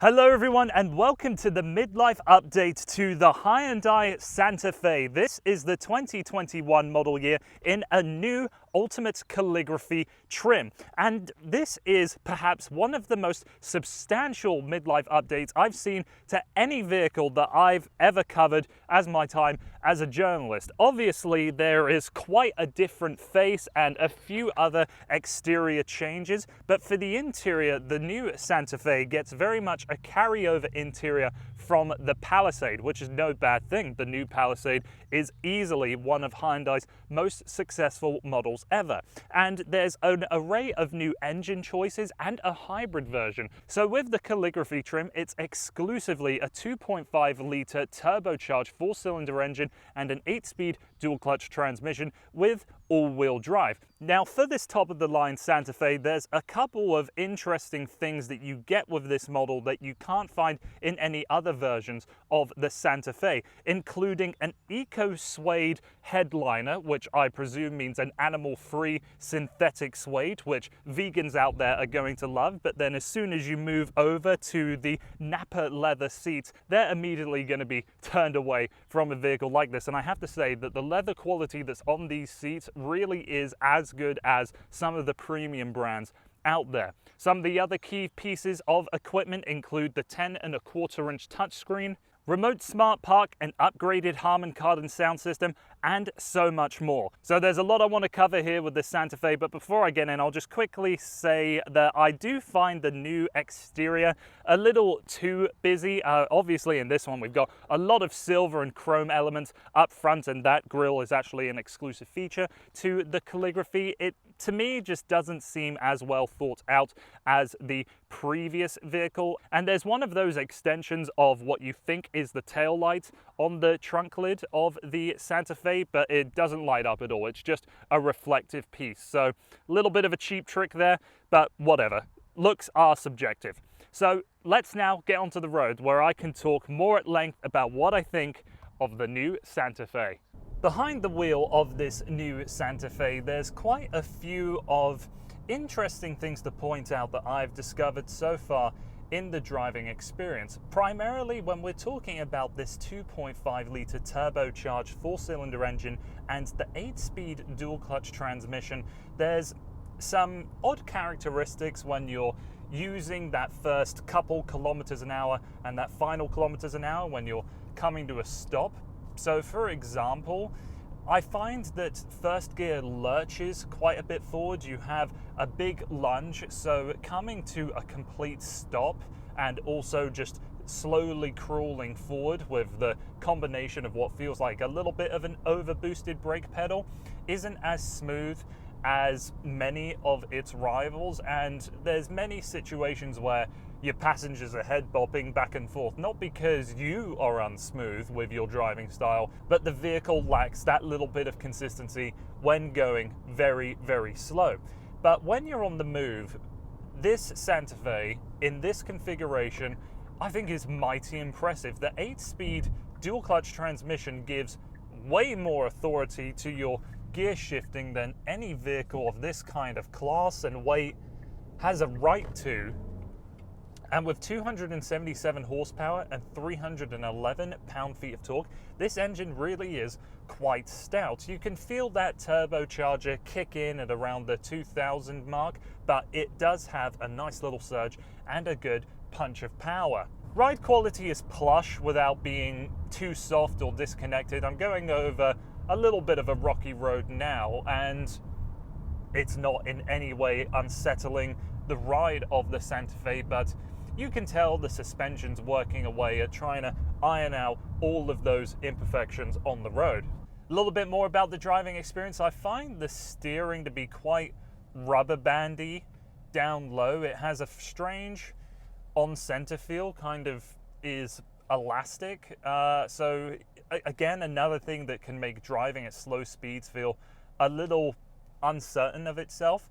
Hello everyone and welcome to the midlife update to the Hyundai Santa Fe. This is the 2021 model year in a new Ultimate Calligraphy trim. And this is perhaps one of the most substantial midlife updates I've seen to any vehicle that I've ever covered as my time as a journalist. Obviously, there is quite a different face and a few other exterior changes, but for the interior, the new Santa Fe gets very much a carryover interior from the Palisade, which is no bad thing. The new Palisade is easily one of Hyundai's most successful models ever. And there's an array of new engine choices and a hybrid version. So with the Calligraphy trim, it's exclusively a 2.5-litre turbocharged 4-cylinder engine and an 8-speed dual-clutch transmission with all-wheel drive. Now, for this top-of-the-line Santa Fe, there's a couple of interesting things that you get with this model that you can't find in any other versions of the Santa Fe, including an eco-suede headliner, which I presume means an animal-free synthetic suede, which vegans out there are going to love. But then as soon as you move over to the Nappa leather seats, they're immediately going to be turned away from a vehicle like this. And I have to say that the leather quality that's on these seats really is as good as some of the premium brands out there. Some of the other key pieces of equipment include the 10.25-inch touchscreen, remote smart park, an upgraded Harman Kardon sound system, and so much more. So there's a lot I want to cover here with the Santa Fe, but before I get in, I'll just quickly say that I do find the new exterior a little too busy. Obviously in this one we've got a lot of silver and chrome elements up front, and that grille is actually an exclusive feature to the Calligraphy. It, to me, just doesn't seem as well thought out as the previous vehicle. And there's one of those extensions of what you think is the tail light on the trunk lid of the Santa Fe, but it doesn't light up at all. It's just a reflective piece. So a little bit of a cheap trick there, but whatever. Looks are subjective. So let's now get onto the road where I can talk more at length about what I think of the new Santa Fe. Behind the wheel of this new Santa Fe, there's quite a few of interesting things to point out that I've discovered so far in the driving experience. Primarily when we're talking about this 2.5-litre turbocharged 4-cylinder engine and the 8-speed dual-clutch transmission, there's some odd characteristics when you're using that first couple kilometers an hour and that final kilometers an hour when you're coming to a stop. So for example, I find that first gear lurches quite a bit forward. You have a big lunge, so coming to a complete stop and also just slowly crawling forward with the combination of what feels like a little bit of an over-boosted brake pedal isn't as smooth as many of its rivals. And there's many situations where your passengers are head bobbing back and forth, not because you are unsmooth with your driving style, but the vehicle lacks that little bit of consistency when going very, very slow. But when you're on the move, this Santa Fe in this configuration, I think is mighty impressive. The 8-speed dual-clutch transmission gives way more authority to your gear shifting than any vehicle of this kind of class and weight has a right to. And with 277 horsepower and 311 pound-feet of torque, this engine really is quite stout. You can feel that turbocharger kick in at around the 2000 mark, but it does have a nice little surge and a good punch of power. Ride quality is plush without being too soft or disconnected. I'm going over a little bit of a rocky road now, and it's not in any way unsettling the ride of the Santa Fe, but you can tell the suspension's working away at trying to iron out all of those imperfections on the road. A little bit more about the driving experience. I find the steering to be quite rubber bandy down low. It has a strange on-center feel, kind of is elastic. So again, another thing that can make driving at slow speeds feel a little uncertain of itself.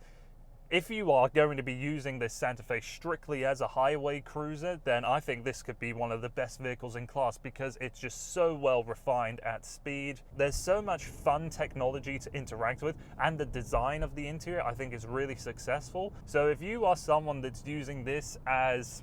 If you are going to be using this Santa Fe strictly as a highway cruiser, then I think this could be one of the best vehicles in class because it's just so well refined at speed. There's so much fun technology to interact with, and the design of the interior I think is really successful. So if you are someone that's using this as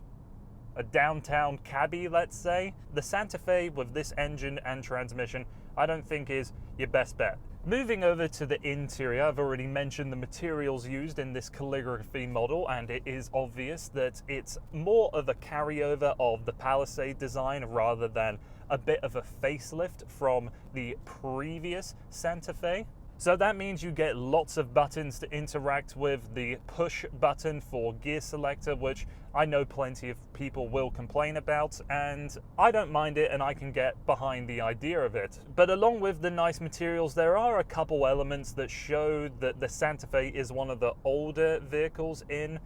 a downtown cabbie, let's say, the Santa Fe with this engine and transmission, I don't think is your best bet. Moving over to the interior, I've already mentioned the materials used in this Calligraphy model, and it is obvious that it's more of a carryover of the Palisade design rather than a bit of a facelift from the previous Santa Fe. So that means you get lots of buttons to interact with, the push button for gear selector, which I know plenty of people will complain about, and I don't mind it and I can get behind the idea of it. But along with the nice materials, there are a couple elements that show that the Santa Fe is one of the older vehicles in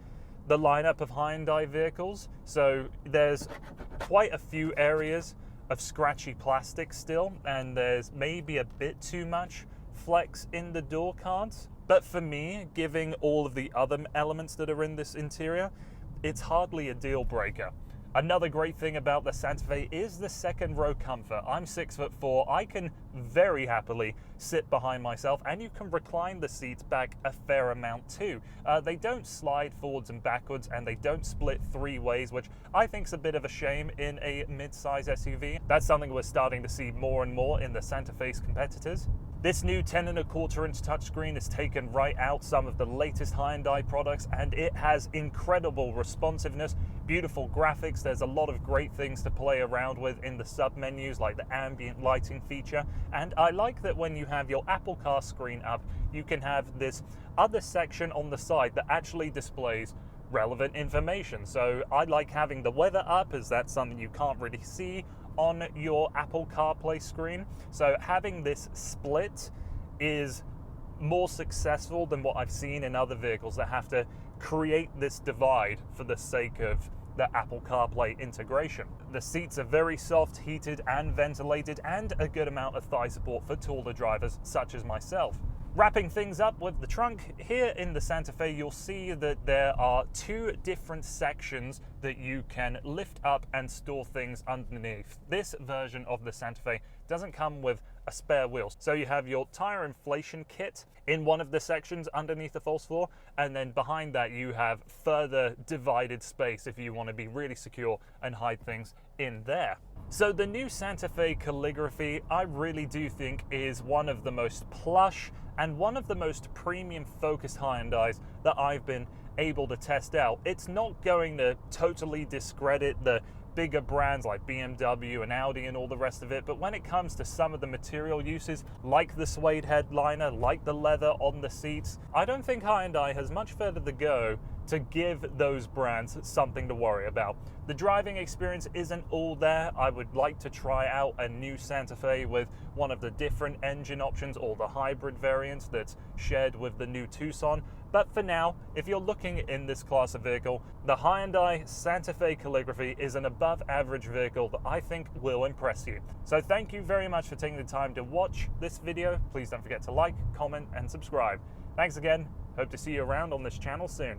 the lineup of Hyundai vehicles. So there's quite a few areas of scratchy plastic still, and there's maybe a bit too much flex in the door cards. But for me, given all of the other elements that are in this interior, it's hardly a deal breaker. Another great thing about the Santa Fe is the second row comfort. I'm 6'4", I can very happily sit behind myself, and you can recline the seats back a fair amount too. They don't slide forwards and backwards, and they don't split three ways, which I think is a bit of a shame in a mid-size SUV. That's something we're starting to see more and more in the Santa Fe's competitors. This new 10.25-inch touchscreen has taken right out some of the latest Hyundai products, and it has incredible responsiveness, beautiful graphics. There's a lot of great things to play around with in the sub-menus, like the ambient lighting feature. And I like that when you have your Apple Car screen up, you can have this other section on the side that actually displays relevant information. So I like having the weather up, as that's something you can't really see on your Apple CarPlay screen. So having this split is more successful than what I've seen in other vehicles that have to create this divide for the sake of the Apple CarPlay integration. The seats are very soft, heated and ventilated, and a good amount of thigh support for taller drivers such as myself. Wrapping things up with the trunk, here in the Santa Fe you'll see that there are two different sections that you can lift up and store things underneath. This version of the Santa Fe doesn't come with a spare wheel, so you have your tire inflation kit in one of the sections underneath the false floor, and then behind that you have further divided space if you want to be really secure and hide things in there. So the new Santa Fe Calligraphy, I really do think, is one of the most plush and one of the most premium focused Hyundais that I've been able to test out. It's not going to totally discredit the bigger brands like BMW and Audi and all the rest of it, but when it comes to some of the material uses, like the suede headliner, like the leather on the seats, I don't think Hyundai has much further to go to give those brands something to worry about. The driving experience isn't all there. I would like to try out a new Santa Fe with one of the different engine options or the hybrid variants that's shared with the new Tucson. But for now, if you're looking in this class of vehicle, the Hyundai Santa Fe Calligraphy is an above average vehicle that I think will impress you. So thank you very much for taking the time to watch this video. Please don't forget to like, comment and subscribe. Thanks again. Hope to see you around on this channel soon.